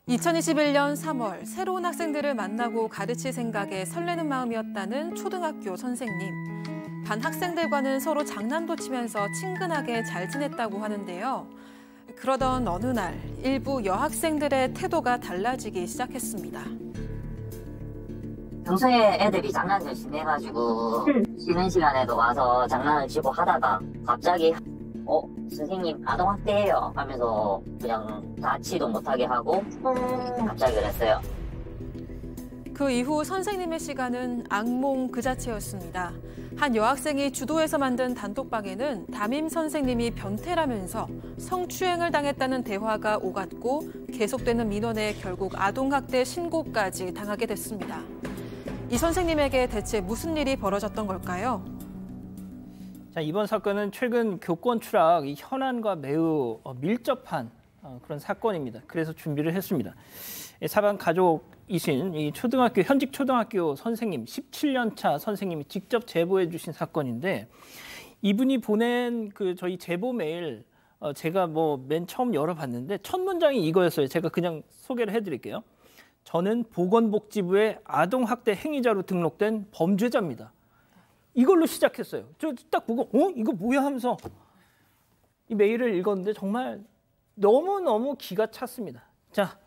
2021년 3월 새로운 학생들을 만나고 가르칠 생각에 설레는 마음이었다는 초등학교 선생님. 반 학생들과는 서로 장난도 치면서 친근하게 잘 지냈다고 하는데요. 그러던 어느 날 일부 여학생들의 태도가 달라지기 시작했습니다. 평소에 애들이 장난 열심히 해가지고 쉬는 시간에도 와서 장난을 치고 하다가 갑자기 선생님 아동학대해요 하면서 그냥 닿지도 못하게 하고 갑자기 그랬어요. 그 이후 선생님의 시간은 악몽 그 자체였습니다. 한 여학생이 주도해서 만든 단톡방에는 담임 선생님이 변태라면서 성추행을 당했다는 대화가 오갔고 계속되는 민원에 결국 아동학대 신고까지 당하게 됐습니다. 이 선생님에게 대체 무슨 일이 벌어졌던 걸까요? 자, 이번 사건은 최근 교권 추락 이 현안과 매우 밀접한 그런 사건입니다. 그래서 준비를 했습니다. 사반 가족이신 이 현직 초등학교 선생님, 17년 차 선생님이 직접 제보해 주신 사건인데 이분이 보낸 저희 제보 메일 제가 맨 처음 열어봤는데 첫 문장이 이거였어요. 제가 그냥 소개를 해드릴게요. 저는 보건복지부의 아동학대 행위자로 등록된 범죄자입니다. 이걸로 시작했어요. 저 딱 보고 이거 뭐야 하면서 이 메일을 읽었는데 정말 너무너무 기가 찼습니다. 자,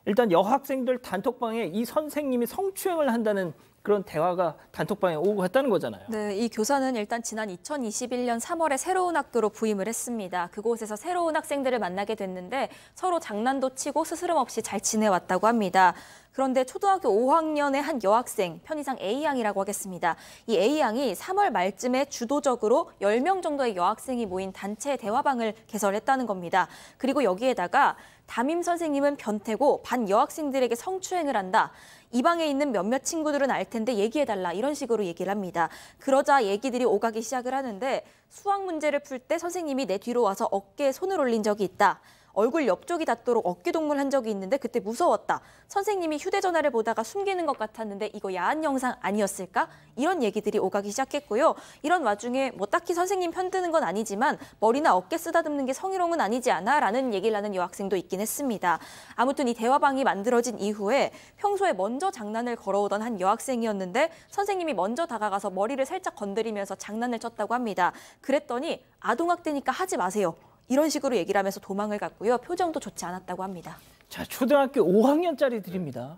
일단 여학생들 단톡방에 이 선생님이 성추행을 한다는 그런 대화가 단톡방에 오고 했다는 거잖아요. 네, 이 교사는 일단 지난 2021년 3월에 새로운 학교로 부임을 했습니다. 그곳에서 새로운 학생들을 만나게 됐는데 서로 장난도 치고 스스럼 없이 잘 지내왔다고 합니다. 그런데 초등학교 5학년의 한 여학생, 편의상 A양이라고 하겠습니다. 이 A양이 3월 말쯤에 주도적으로 10명 정도의 여학생이 모인 단체 대화방을 개설했다는 겁니다. 그리고 여기에다가 담임 선생님은 변태고 반 여학생들에게 성추행을 한다. 이 방에 있는 몇몇 친구들은 알 텐데 얘기해달라 이런 식으로 얘기를 합니다. 그러자 얘기들이 오가기 시작을 하는데 수학 문제를 풀 때 선생님이 내 뒤로 와서 어깨에 손을 올린 적이 있다. 얼굴 옆쪽이 닿도록 어깨동무를 한 적이 있는데 그때 무서웠다. 선생님이 휴대전화를 보다가 숨기는 것 같았는데 이거 야한 영상 아니었을까? 이런 얘기들이 오가기 시작했고요. 이런 와중에 딱히 선생님 편드는 건 아니지만 머리나 어깨 쓰다듬는 게 성희롱은 아니지 않아? 라는 얘기를 하는 여학생도 있긴 했습니다. 아무튼 이 대화방이 만들어진 이후에 평소에 먼저 장난을 걸어오던 한 여학생이었는데 선생님이 먼저 다가가서 머리를 살짝 건드리면서 장난을 쳤다고 합니다. 그랬더니 아동학대니까 하지 마세요. 이런 식으로 얘기를 하면서 도망을 갔고요. 표정도 좋지 않았다고 합니다. 자, 초등학교 5학년짜리들입니다.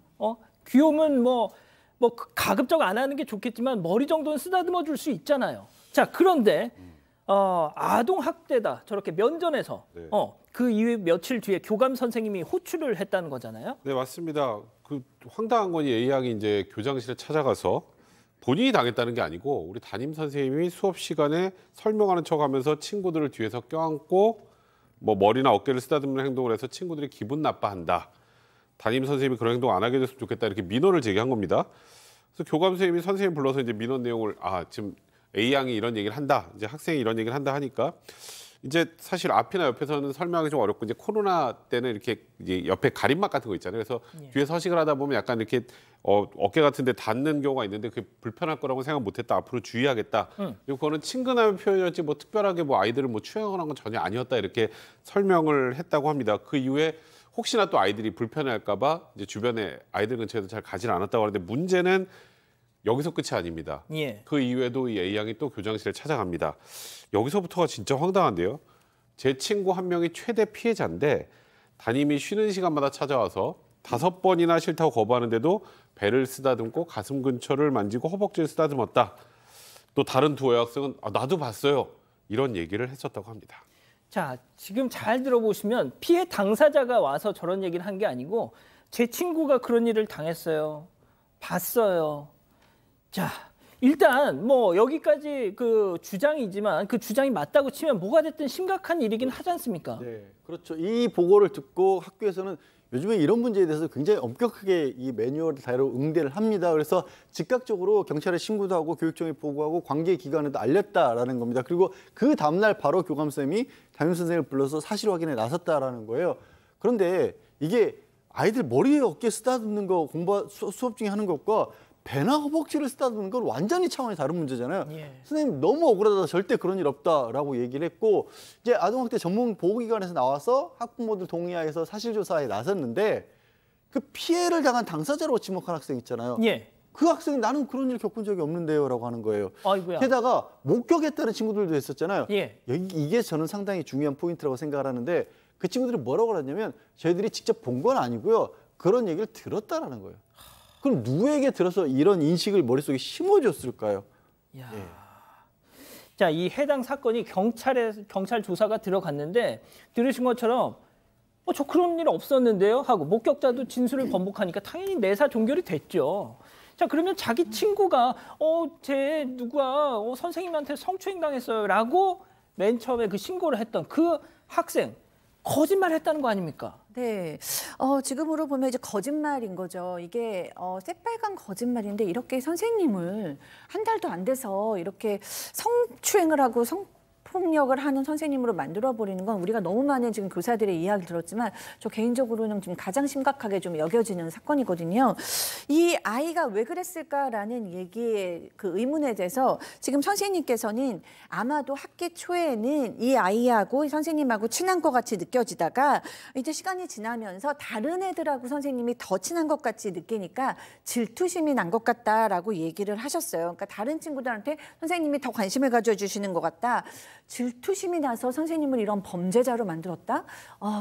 귀여우면 가급적 안 하는 게 좋겠지만 머리 정도는 쓰다듬어 줄 수 있잖아요. 자, 그런데 아동 학대다. 저렇게 면전에서 네. 그 이후 며칠 뒤에 교감 선생님이 호출을 했다는 거잖아요. 네, 맞습니다. 그 황당한 건 이 A양이 이제 교장실에 찾아가서 본인이 당했다는 게 아니고 우리 담임 선생님이 수업 시간에 설명하는 척하면서 친구들을 뒤에서 껴안고 머리나 어깨를 쓰다듬는 행동을 해서 친구들이 기분 나빠한다. 담임 선생님이 그런 행동 안 하게 됐으면 좋겠다 이렇게 민원을 제기한 겁니다. 그래서 교감 선생님이 선생님 불러서 이제 민원 내용을 지금 A 양이 이런 얘기를 한다. 이제 학생이 이런 얘기를 한다 하니까 이제 사실 앞이나 옆에서는 설명하기 좀 어렵고 이제 코로나 때는 이렇게 이제 옆에 가림막 같은 거 있잖아요. 그래서 뒤에 서식을 하다 보면 약간 이렇게 어깨 같은 데 닿는 경우가 있는데 그게 불편할 거라고 생각 못 했다. 앞으로 주의하겠다. 그리고 그거는 친근함의 표현이었지 특별하게 아이들을 추행하는 건 전혀 아니었다. 이렇게 설명을 했다고 합니다. 그 이후에 혹시나 또 아이들이 불편해할까 봐 이제 주변에 아이들 근처에도 잘 가지 않았다고 하는데 문제는 여기서 끝이 아닙니다. 예. 그 이후에도 이 A양이 또 교장실에 찾아갑니다. 여기서부터가 진짜 황당한데요. 제 친구 한 명이 최대 피해자인데 담임이 쉬는 시간마다 찾아와서 5번이나 싫다고 거부하는데도 배를 쓰다듬고 가슴 근처를 만지고 허벅지를 쓰다듬었다. 또 다른 두 여학생은 나도 봤어요. 이런 얘기를 했었다고 합니다. 자, 지금 잘 들어보시면 피해 당사자가 와서 저런 얘기를 한 게 아니고 제 친구가 그런 일을 당했어요. 봤어요. 자, 일단 여기까지 그 주장이지만 그 주장이 맞다고 치면 뭐가 됐든 심각한 일이긴 하지 않습니까? 네, 그렇죠. 이 보고를 듣고 학교에서는 요즘에 이런 문제에 대해서 굉장히 엄격하게 이 매뉴얼대로 응대를 합니다. 그래서 즉각적으로 경찰에 신고도 하고 교육청에 보고하고 관계기관에도 알렸다라는 겁니다. 그리고 그 다음날 바로 교감선생님이 담임 선생님을 불러서 사실 확인에 나섰다라는 거예요. 그런데 이게 아이들 머리에 어깨 쓰다듬는 거 수업 중에 하는 것과 배나 허벅지를 쓰다듬는 건 완전히 차원이 다른 문제잖아요. 예. 선생님 너무 억울하다. 절대 그런 일 없다라고 얘기를 했고 이제 아동학대 전문 보호기관에서 나와서 학부모들 동의하에서 사실조사에 나섰는데 그 피해를 당한 당사자로 지목한 학생 있잖아요. 예. 그 학생이 나는 그런 일 겪은 적이 없는데요라고 하는 거예요. 아이고야. 게다가 목격했다는 친구들도 있었잖아요. 예. 이게 저는 상당히 중요한 포인트라고 생각을 하는데 그 친구들이 뭐라고 하냐면 저희들이 직접 본 건 아니고요. 그런 얘기를 들었다라는 거예요. 그럼 누구에게 들어서 이런 인식을 머릿속에 심어줬을까요? 야. 예. 자, 이 해당 사건이 경찰 조사가 들어갔는데 들으신 것처럼 저 그런 일 없었는데요 하고 목격자도 진술을 번복하니까 당연히 내사 종결이 됐죠. 자, 그러면 자기 친구가 쟤 누가 선생님한테 성추행 당했어요라고 맨 처음에 그 신고를 했던 그 학생 거짓말했다는 거 아닙니까? 네, 지금으로 보면 이제 거짓말인 거죠. 이게 새빨간 거짓말인데 이렇게 선생님을 한 달도 안 돼서 이렇게 성추행을 하고 성폭력을 하는 선생님으로 만들어버리는 건 우리가 너무 많은 지금 교사들의 이야기를 들었지만 저 개인적으로는 좀 가장 심각하게 좀 여겨지는 사건이거든요. 이 아이가 왜 그랬을까라는 얘기의 그 의문에 대해서 지금 선생님께서는 아마도 학기 초에는 이 아이하고 선생님하고 친한 것 같이 느껴지다가 이제 시간이 지나면서 다른 애들하고 선생님이 더 친한 것 같이 느끼니까 질투심이 난 것 같다라고 얘기를 하셨어요. 그러니까 다른 친구들한테 선생님이 더 관심을 가져주시는 것 같다. 질투심이 나서 선생님을 이런 범죄자로 만들었다?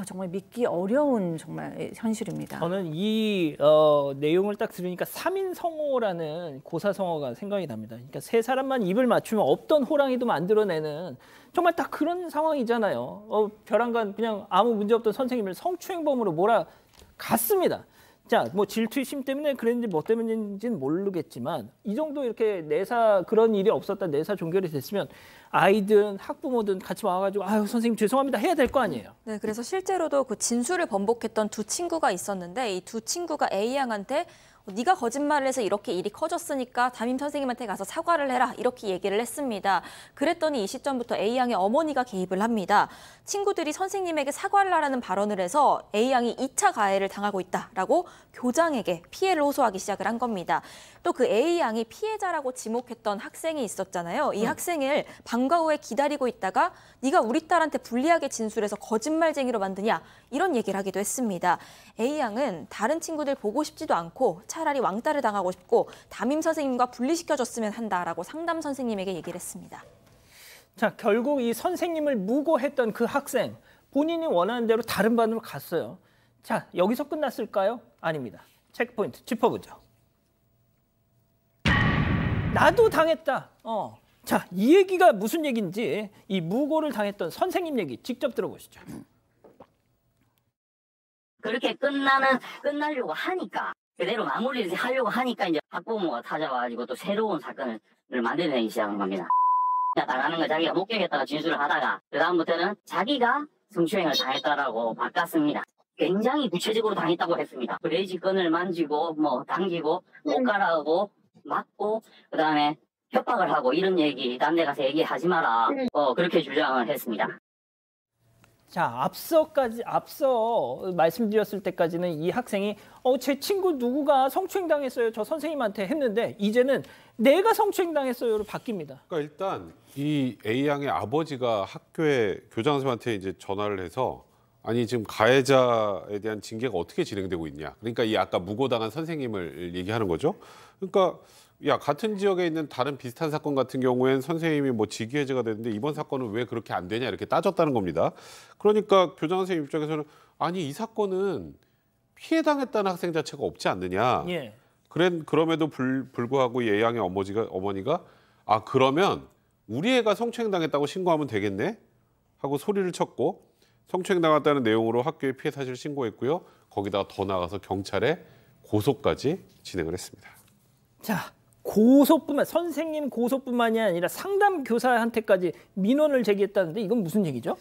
정말 믿기 어려운 정말 현실입니다. 저는 이 내용을 딱 들으니까 3인 성호라는 고사성어가 생각이 납니다. 그러니까 세 사람만 입을 맞추면 없던 호랑이도 만들어내는 정말 딱 그런 상황이잖아요. 벼랑간 그냥 아무 문제 없던 선생님을 성추행범으로 몰아갔습니다. 자, 뭐 질투심 때문에 그랬는지 뭐 때문인지는 모르겠지만 이 정도 이렇게 그런 일이 없었다 내사 종결이 됐으면 아이든 학부모든 같이 와가지고 아유 선생님 죄송합니다 해야 될 거 아니에요. 네, 그래서 실제로도 그 진술을 번복했던 두 친구가 있었는데 이 두 친구가 A 양한테 네가 거짓말을 해서 이렇게 일이 커졌으니까 담임 선생님한테 가서 사과를 해라 이렇게 얘기를 했습니다. 그랬더니 이 시점부터 A양의 어머니가 개입을 합니다. 친구들이 선생님에게 사과를 하라는 발언을 해서 A양이 2차 가해를 당하고 있다라고 교장에게 피해를 호소하기 시작을 한 겁니다. 또 그 A양이 피해자라고 지목했던 학생이 있었잖아요. 이 학생을 방과 후에 기다리고 있다가 네가 우리 딸한테 불리하게 진술해서 거짓말쟁이로 만드냐 이런 얘기를 하기도 했습니다. A양은 다른 친구들 보고 싶지도 않고 차라리 왕따를 당하고 싶고 담임 선생님과 분리시켜줬으면 한다라고 상담 선생님에게 얘기를 했습니다. 자, 결국 이 선생님을 무고했던 그 학생 본인이 원하는 대로 다른 반으로 갔어요. 자, 여기서 끝났을까요? 아닙니다. 체크포인트 짚어보죠. 나도 당했다. 자, 이 얘기가 무슨 얘기인지 이 무고를 당했던 선생님 얘기 직접 들어보시죠. 그렇게 끝나려고 하니까 그대로 마무리를 하려고 하니까 이제 학부모가 찾아와가지고 또 새로운 사건을 만들어내기 시작한 겁니다. 당하는 거 자기가 목격했다가 진술을 하다가 그 다음부터는 자기가 성추행을 당했다라고 바꿨습니다. 굉장히 구체적으로 당했다고 했습니다. 브레이지 끈을 만지고 뭐 당기고 옷 갈아오고 맞고 그 다음에 협박을 하고 이런 얘기 딴 데 가서 얘기하지 마라 그렇게 주장을 했습니다. 자, 앞서 말씀드렸을 때까지는 이 학생이 제 친구 누구가 성추행 당했어요. 저 선생님한테 했는데 이제는 내가 성추행 당했어요로 바뀝니다. 그러니까 일단 이 A 양의 아버지가 학교에 교장 선생님한테 이제 전화를 해서 아니 지금 가해자에 대한 징계가 어떻게 진행되고 있냐. 그러니까 이 아까 무고당한 선생님을 얘기하는 거죠. 그러니까 야 같은 지역에 있는 다른 비슷한 사건 같은 경우엔 선생님이 뭐 직위해제가 되는데 이번 사건은 왜 그렇게 안 되냐 이렇게 따졌다는 겁니다. 그러니까 교장 선생님 입장에서는 아니 이 사건은 피해당했다는 학생 자체가 없지 않느냐. 예. 그럼에도 불구하고 이 A양의 어머니가 그러면 우리 애가 성추행당했다고 신고하면 되겠네 하고 소리를 쳤고 성추행당했다는 내용으로 학교에 피해 사실을 신고했고요. 거기다가 더 나아가서 경찰에 고소까지 진행을 했습니다. 자, 선생님 고소뿐만이 아니라 상담 교사한테까지 민원을 제기했다는데 이건 무슨 얘기죠?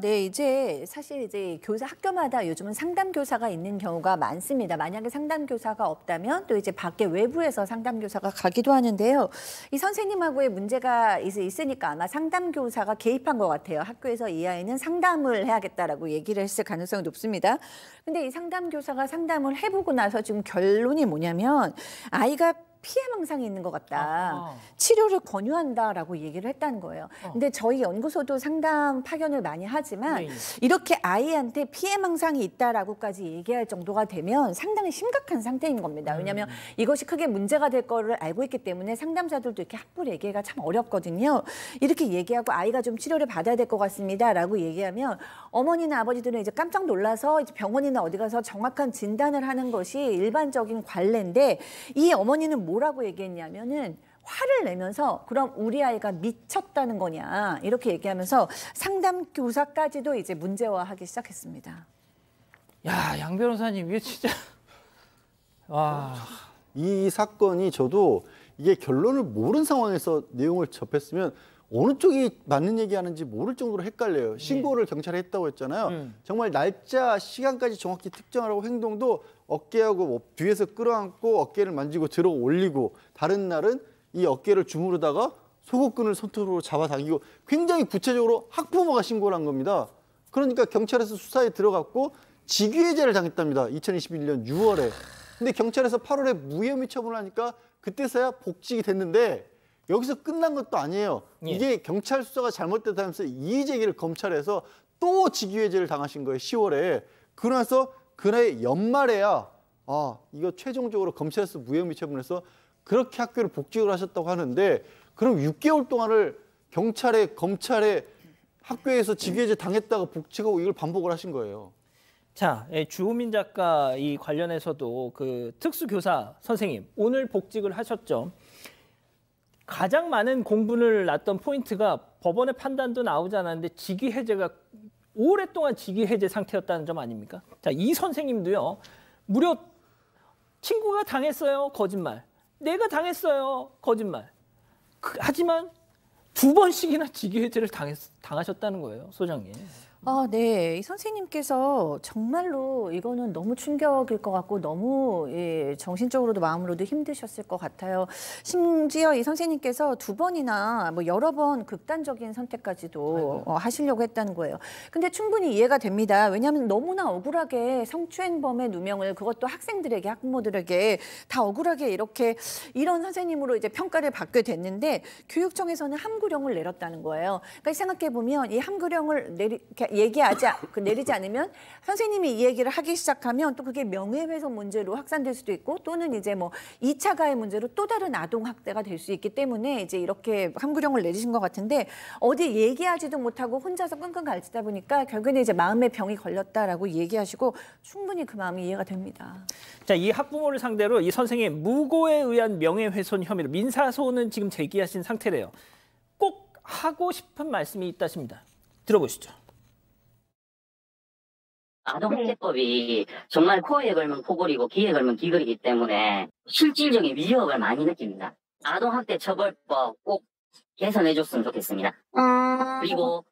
네, 이제 사실 이제 학교마다 요즘은 상담 교사가 있는 경우가 많습니다. 만약에 상담 교사가 없다면 또 이제 밖에 외부에서 상담 교사가 가기도 하는데요. 이 선생님하고의 문제가 있으니까 아마 상담 교사가 개입한 것 같아요. 학교에서 이 아이는 상담을 해야겠다라고 얘기를 했을 가능성이 높습니다. 근데 이 상담 교사가 상담을 해보고 나서 지금 결론이 뭐냐면 아이가 피해 망상이 있는 것 같다. 아하. 치료를 권유한다라고 얘기를 했다는 거예요. 근데 저희 연구소도 상담 파견을 많이 하지만 네. 이렇게 아이한테 피해 망상이 있다라고까지 얘기할 정도가 되면 상당히 심각한 상태인 겁니다. 왜냐하면 이것이 크게 문제가 될 거를 알고 있기 때문에 상담사들도 이렇게 함부로 얘기가 참 어렵거든요. 이렇게 얘기하고 아이가 좀 치료를 받아야 될 것 같습니다라고 얘기하면 어머니나 아버지들은 이제 깜짝 놀라서 이제 병원이나 어디 가서 정확한 진단을 하는 것이 일반적인 관례인데 이 어머니는 뭐라고 얘기했냐면은 화를 내면서 그럼 우리 아이가 미쳤다는 거냐 이렇게 얘기하면서 상담 교사까지도 이제 문제화하기 시작했습니다. 야, 양 변호사님 이게 진짜 와. 이 사건이 저도 이게 결론을 모르는 상황에서 내용을 접했으면 어느 쪽이 맞는 얘기하는지 모를 정도로 헷갈려요. 신고를 경찰에 했다고 했잖아요. 정말 날짜, 시간까지 정확히 특정하라고 행동도 어깨하고 뭐 뒤에서 끌어안고 어깨를 만지고 들어 올리고 다른 날은 이 어깨를 주무르다가 속옷끈을 손톱으로 잡아당기고 굉장히 구체적으로 학부모가 신고를 한 겁니다. 그러니까 경찰에서 수사에 들어갔고 직위해제를 당했답니다. 2021년 6월에. 근데 경찰에서 8월에 무혐의 처분을 하니까 그때서야 복직이 됐는데 여기서 끝난 것도 아니에요. 예. 이게 경찰 수사가 잘못됐다면서 이의 제기를 검찰에서 또 직위해제를 당하신 거예요. 10월에. 그러면서 그해 연말에야 이거 최종적으로 검찰에서 무혐의 처분해서 그렇게 학교를 복직을 하셨다고 하는데 그럼 6개월 동안을 경찰에 검찰에 학교에서 직위해제 당했다가 복직하고 이걸 반복을 하신 거예요. 자, 주호민 작가 이 관련해서도 그 특수교사 선생님 오늘 복직을 하셨죠. 가장 많은 공분을 났던 포인트가 법원의 판단도 나오지 않았는데 직위 해제가 오랫동안 직위 해제 상태였다는 점 아닙니까? 자, 이 선생님도요. 무려 친구가 당했어요. 거짓말. 내가 당했어요. 거짓말. 하지만 2번씩이나 직위 해제를 당하셨다는 거예요. 소장님. 네. 이 선생님께서 정말로 이거는 너무 충격일 것 같고 너무 정신적으로도 마음으로도 힘드셨을 것 같아요. 심지어 이 선생님께서 2번이나 뭐 여러 번 극단적인 선택까지도 하시려고 했다는 거예요. 근데 충분히 이해가 됩니다. 왜냐하면 너무나 억울하게 성추행범의 누명을 그것도 학생들에게 학부모들에게 다 억울하게 이렇게 이런 선생님으로 이제 평가를 받게 됐는데 교육청에서는 함구령을 내렸다는 거예요. 그러니까 생각해 보면 이 함구령을 내리지 않으면 선생님이 이 얘기를 하기 시작하면 또 그게 명예훼손 문제로 확산될 수도 있고 또는 이제 뭐 2차 가해 문제로 또 다른 아동 학대가 될 수 있기 때문에 이제 이렇게 함구령을 내리신 것 같은데 어디 얘기하지도 못하고 혼자서 끙끙 앓다 보니까 결국에는 이제 마음의 병이 걸렸다라고 얘기하시고 충분히 그 마음이 이해가 됩니다. 자, 이 학부모를 상대로 이 선생님 무고에 의한 명예훼손 혐의로 민사소는 지금 제기하신 상태래요. 꼭 하고 싶은 말씀이 있다십니다. 들어보시죠. 아동학대법이 정말 코에 걸면 코걸이고 귀에 걸면 귀걸이기 때문에 실질적인 위협을 많이 느낍니다. 아동학대 처벌법 꼭 개선해줬으면 좋겠습니다. 그리고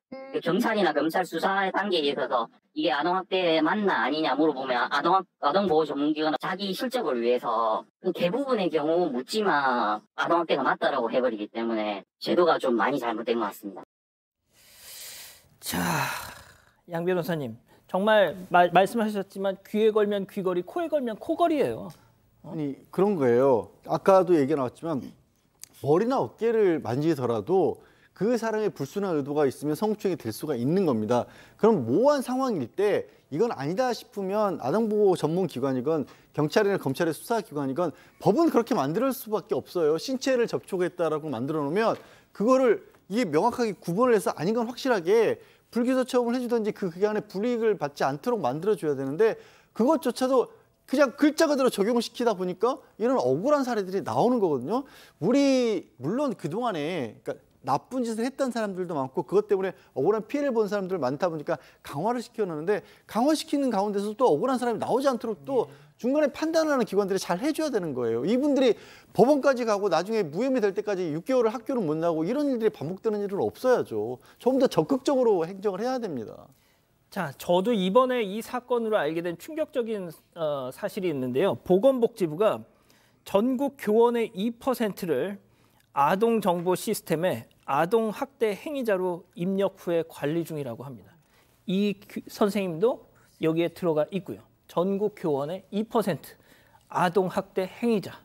경찰이나 검찰 수사 단계에 있어서 이게 아동학대 맞나 아니냐 물어보면 아동보호전문기관은 자기 실적을 위해서 대부분의 경우 묻지마 아동학대가 맞다라고 해버리기 때문에 제도가 좀 많이 잘못된 것 같습니다. 자, 양 변호사님. 정말 말씀하셨지만 귀에 걸면 귀걸이, 코에 걸면 코걸이에요. 아니 그런 거예요. 아까도 얘기 나왔지만 머리나 어깨를 만지더라도 그 사람의 불순한 의도가 있으면 성추행이 될 수가 있는 겁니다. 그럼 모호한 상황일 때 이건 아니다 싶으면 아동보호 전문기관이건 경찰이나 검찰의 수사기관이건 법은 그렇게 만들 수밖에 없어요. 신체를 접촉했다라고 만들어 놓으면 그거를 이게 명확하게 구분을 해서 아닌 건 확실하게 불기소 처분을 해주든지 그 기간에 불이익을 받지 않도록 만들어줘야 되는데 그것조차도 그냥 글자 그대로 적용을 시키다 보니까 이런 억울한 사례들이 나오는 거거든요. 우리 물론 그동안에 그러니까 나쁜 짓을 했던 사람들도 많고 그것 때문에 억울한 피해를 본 사람들 많다 보니까 강화를 시켜놓는데 강화시키는 가운데서 또 억울한 사람이 나오지 않도록 또 중간에 판단하는 기관들이 잘 해줘야 되는 거예요. 이분들이 법원까지 가고 나중에 무혐의 될 때까지 6개월을 학교를 못 나오고 이런 일들이 반복되는 일은 없어야죠. 좀 더 적극적으로 행정을 해야 됩니다. 자, 저도 이번에 이 사건으로 알게 된 충격적인 사실이 있는데요. 보건복지부가 전국 교원의 2%를 아동정보 시스템에 아동학대 행위자로 입력 후에 관리 중이라고 합니다. 이 선생님도 여기에 들어가 있고요. 전국 교원의 2% 아동학대 행위자.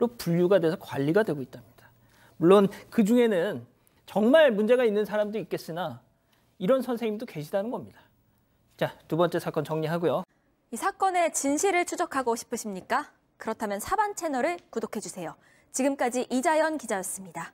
분류가 돼서 관리가 되고 있답니다. 물론 그중에는 정말 문제가 있는 사람도 있겠으나 이런 선생님도 계시다는 겁니다. 자, 두 번째 사건 정리하고요. 이 사건의 진실을 추적하고 싶으십니까? 그렇다면 사반 채널을 구독해주세요. 지금까지 이자연 기자였습니다.